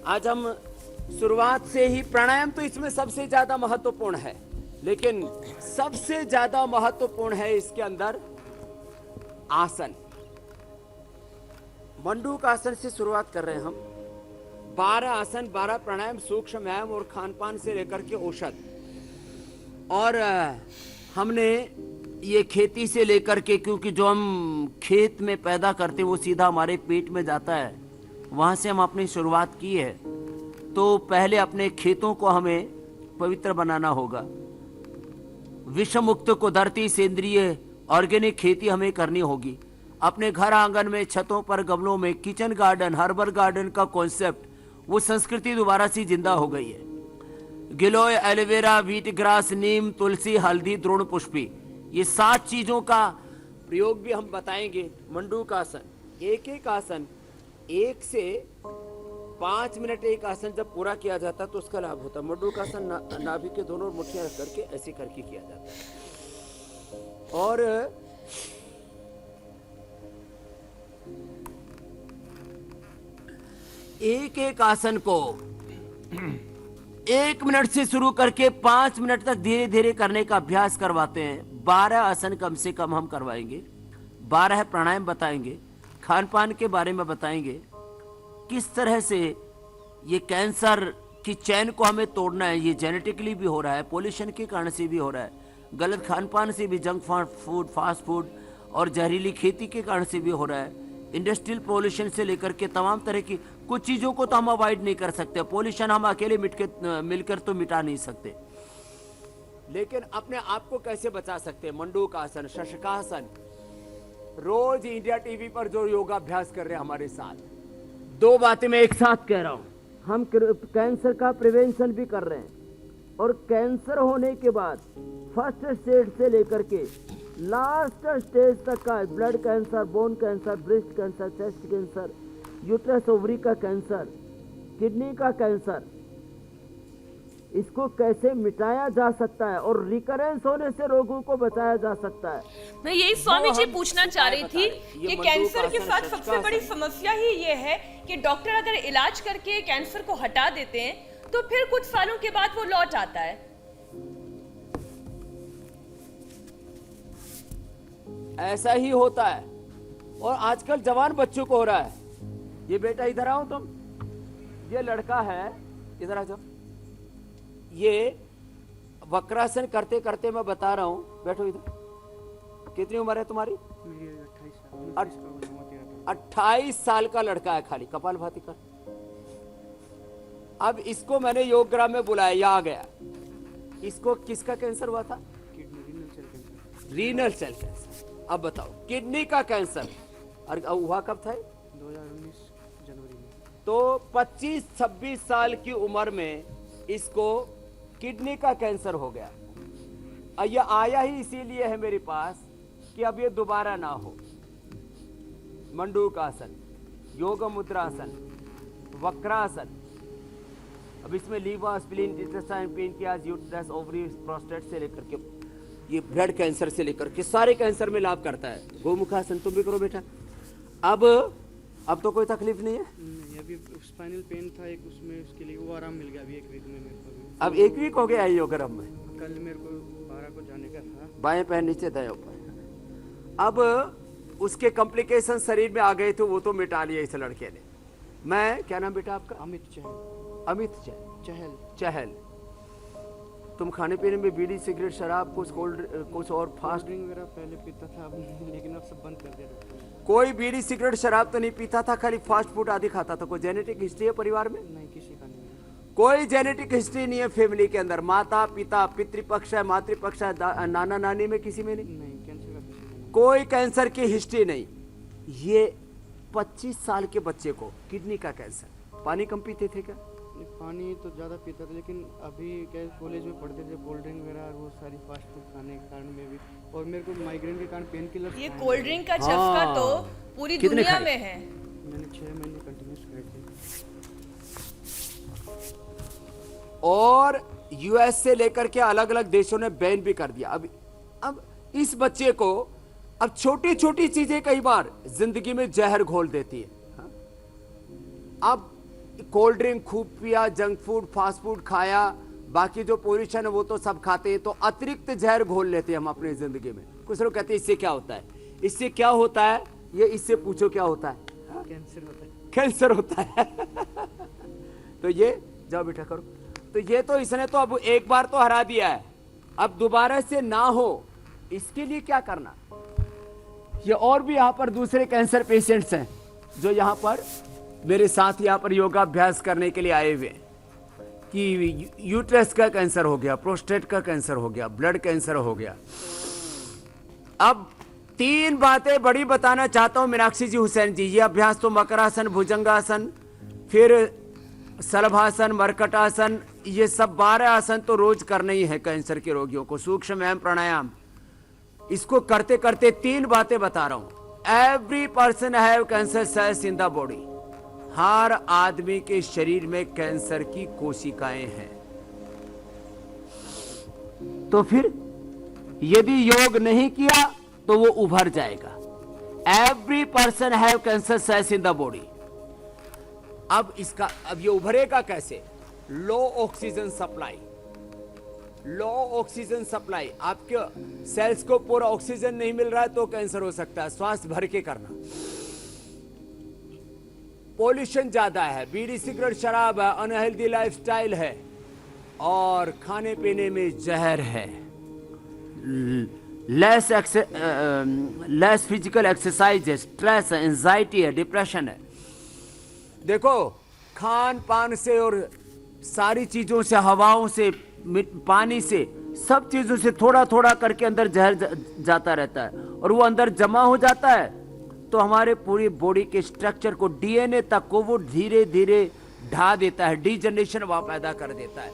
आज हम शुरुआत से ही, प्राणायाम तो इसमें सबसे ज्यादा महत्वपूर्ण है, लेकिन सबसे ज्यादा महत्वपूर्ण है इसके अंदर आसन। मंडूक आसन से शुरुआत कर रहे हैं हम। 12 आसन, 12 प्राणायाम, सूक्ष्म व्यायाम और खान पान से लेकर के औषध। और हमने ये खेती से लेकर के, क्योंकि जो हम खेत में पैदा करते हैं वो सीधा हमारे पेट में जाता है, वहाँ से हम अपनी शुरुआत की है। तो पहले अपने खेतों को हमें पवित्र बनाना होगा। विषम मुक्त कुदरती सेंद्रीय ऑर्गेनिक खेती हमें करनी होगी। अपने घर आंगन में, छतों पर, गमलों में किचन गार्डन, हर्बल गार्डन का कॉन्सेप्ट, वो संस्कृति दोबारा से जिंदा हो गई है। गिलोय, एलोवेरा, व्हीट ग्रास, नीम, तुलसी, हल्दी, द्रोण पुष्पी, ये 7 चीजों का प्रयोग भी हम बताएंगे। मंडूक आसन, एक एक आसन 1 से 5 मिनट एक आसन जब पूरा किया जाता है तो उसका लाभ होता है। मंडूक आसन नाभि के दोनों मुट्ठियां रख करके ऐसे करके किया जाता है। और एक एक आसन को 1 मिनट से शुरू करके 5 मिनट तक धीरे धीरे करने का अभ्यास करवाते हैं। 12 आसन कम से कम हम करवाएंगे, 12 प्राणायाम बताएंगे, खान पान के बारे में बताएंगे, किस तरह से ये कैंसर की चैन को हमें तोड़ना है। ये जेनेटिकली भी हो रहा है, पोल्यूशन के कारण से भी हो रहा है, गलत खान पान से भी, जंक फूड, फास्ट फूड और जहरीली खेती के कारण से भी हो रहा है। इंडस्ट्रियल पोल्यूशन से लेकर के तमाम तरह की कुछ चीज़ों को तो हम अवॉइड नहीं कर सकते। पोल्यूशन हम अकेले मिलकर तो मिटा नहीं सकते, लेकिन अपने आप को कैसे बचा सकते हैं? मंडूक आसन, शशकासन, रोज इंडिया टीवी पर जो योगाभ्यास कर रहे हैं हमारे साथ, 2 बातें मैं एक साथ कह रहा हूं। हम कैंसर का प्रिवेंशन भी कर रहे हैं, और कैंसर होने के बाद फर्स्ट स्टेज से लेकर के लास्ट स्टेज तक का, blood cancer, bone cancer, breast cancer, chest cancer, uterus ovary का कैंसर, किडनी का कैंसर, इसको कैसे मिटाया जा सकता है और रिकरेंस होने से रोगों को बचाया जा सकता है। मैं यही स्वामी जी पूछना चाह रही थी कि कैंसर के साथ सबसे बड़ी समस्या ही ये है कि डॉक्टर अगर इलाज करके कैंसर को हटा देते हैं तो फिर कुछ सालों के बाद वो लौट आता है। ऐसा ही होता है, और आजकल जवान बच्चों को हो रहा है। ये बेटा इधर आओ तुम, ये लड़का है, इधर आ जाओ। ये वक्रासन करते करते, मैं बता रहा हूं, बैठो इधर। कितनी उम्र है तुम्हारी? 28 साल का लड़का है, खाली कपालभाति कर। अब इसको मैंने योगग्राम में बुलाया, ये आ गया। इसको किसका कैंसर हुआ था? Renal cell cancer. अब बताओ, किडनी का कैंसर, और हुआ कब था? 2019 जनवरी में। तो 25-26 साल की उम्र में इसको किडनी का कैंसर हो गया। और ये आया ही इसीलिए है मेरे पास कि अब ये दोबारा ना हो। मंडूक आसन, योग मुद्रासन, वक्रासन, अब इसमें liver, spleen, intestine, pancreas, uterus, ovary, prostate से लेकर के ये ब्लड कैंसर से लेकर के सारे कैंसर में लाभ करता है। गोमुखासन तुम भी करो बेटा। अब तो कोई तकलीफ नहीं है? नहीं, अभी स्पाइनल पेन था एक, उसमें उसके लिए वो आराम मिल गया अभी 1 वीक में मेरे को। अब 1 वीक हो गया योगरम में। कल मेरे को 12 को जाने का था। बाएं पैर नीचे, दाएं ऊपर। अब उसके कॉम्प्लिकेशन शरीर में आ गए थे, वो तो मिटा लिए इस लड़के ने। मैं, क्या नाम बेटा आपका? अमित चहल। अमित चहल। चहल। तुम खाने पीने में बीड़ी, सिगरेट, शराब, कुछ और फास्ट ड्रिंक वगैरह पहले पीता था, अब लेकिन अब सब बंद कर दिया डॉक्टर। कोई बीड़ी, सिगरेट, शराब तो नहीं पीता था, खाली फास्ट फूड आदि खाता था। कोई जेनेटिक हिस्ट्री है परिवार में? नहीं, किसी का नहीं। कोई जेनेटिक हिस्ट्री नहीं है फैमिली के अंदर? माता पिता, पितृपक्ष है, मातृपक्ष है, नाना नानी में किसी में नहीं? नहीं, कैंसर का किसी का नहीं। कोई कैंसर की हिस्ट्री नहीं। ये 25 साल के बच्चे को किडनी का कैंसर। पानी कम पीते थे क्या? नहीं, पानी तो ज़्यादा पीता था, लेकिन अभी क्या कॉलेज में पढ़ते थे, कोल्ड ड्रिंक वगैरह और वो सारी फास्ट फूड खाने के कारण में भी, और मेरे को माइग्रेन के कारण पेन किलर। ये कोल्ड ड्रिंक का चस्का तो पूरी दुनिया में है। मैंने 6 महीने कंटिन्यूस खाए थे। और यूएस से लेकर के अलग अलग देशों ने बैन भी कर दिया। अब इस बच्चे को अब छोटी छोटी चीजें कई बार जिंदगी में जहर घोल देती है। अब कोल्ड ड्रिंक खूब पिया, जंक फूड, फास्ट फूड खाया, बाकी जो पोल्यूशन है वो तो सब खाते हैं, तो अतिरिक्त जहर घोल लेते हैं हम अपनी जिंदगी में। कुछ लोग कहते हैं इससे क्या होता है, इससे क्या होता है, ये इससे पूछो क्या होता है, कैंसर होता है। कैंसर होता है। तो ये जाओ बेटा करो। तो ये तो इसने तो अब एक बार तो हरा दिया है, अब दोबारा से ना हो इसके लिए क्या करना। ये और भी यहाँ पर दूसरे कैंसर पेशेंट्स हैं जो यहाँ पर मेरे साथ यहाँ पर योगाभ्यास करने के लिए आए हुए हैं कि यूट्रस का कैंसर हो गया, प्रोस्टेट का कैंसर हो गया, ब्लड कैंसर हो गया। अब 3 बातें बड़ी बताना चाहता हूं मीनाक्षी जी, हुसैन जी। ये अभ्यास तो मकरासन, भुजंगासन, फिर सलभासन, मरकटासन, ये सब 12 आसन तो रोज करना ही है कैंसर के रोगियों को। सूक्ष्म व्यायाम, प्राणायाम, इसको करते करते 3 बातें बता रहा हूं। Every person have cancer cells in the body. हर आदमी के शरीर में कैंसर की कोशिकाएं हैं। तो फिर यदि योग नहीं किया तो वो उभर जाएगा। Every person have cancer cells in the body. अब ये उभरेगा कैसे? लो ऑक्सीजन सप्लाई। लो ऑक्सीजन सप्लाई, आपके सेल्स को पूरा ऑक्सीजन नहीं मिल रहा है तो कैंसर हो सकता है। श्वास भर के करना। पॉल्यूशन ज्यादा है, बीड़ी सिगरेट शराब है, अनहेल्दी लाइफस्टाइल है और खाने पीने में जहर है, लेस फिजिकल एक्सरसाइज है, स्ट्रेस है, एंजाइटी है, डिप्रेशन है। देखो खान पान से और सारी चीजों से, हवाओं से, पानी से, सब चीजों से थोड़ा थोड़ा करके अंदर जहर जाता रहता है और वो अंदर जमा हो जाता है तो हमारे पूरी बॉडी के स्ट्रक्चर को, डीएनए तक को वो धीरे धीरे ढा देता है, डीजनरेशन वहां पैदा कर देता है।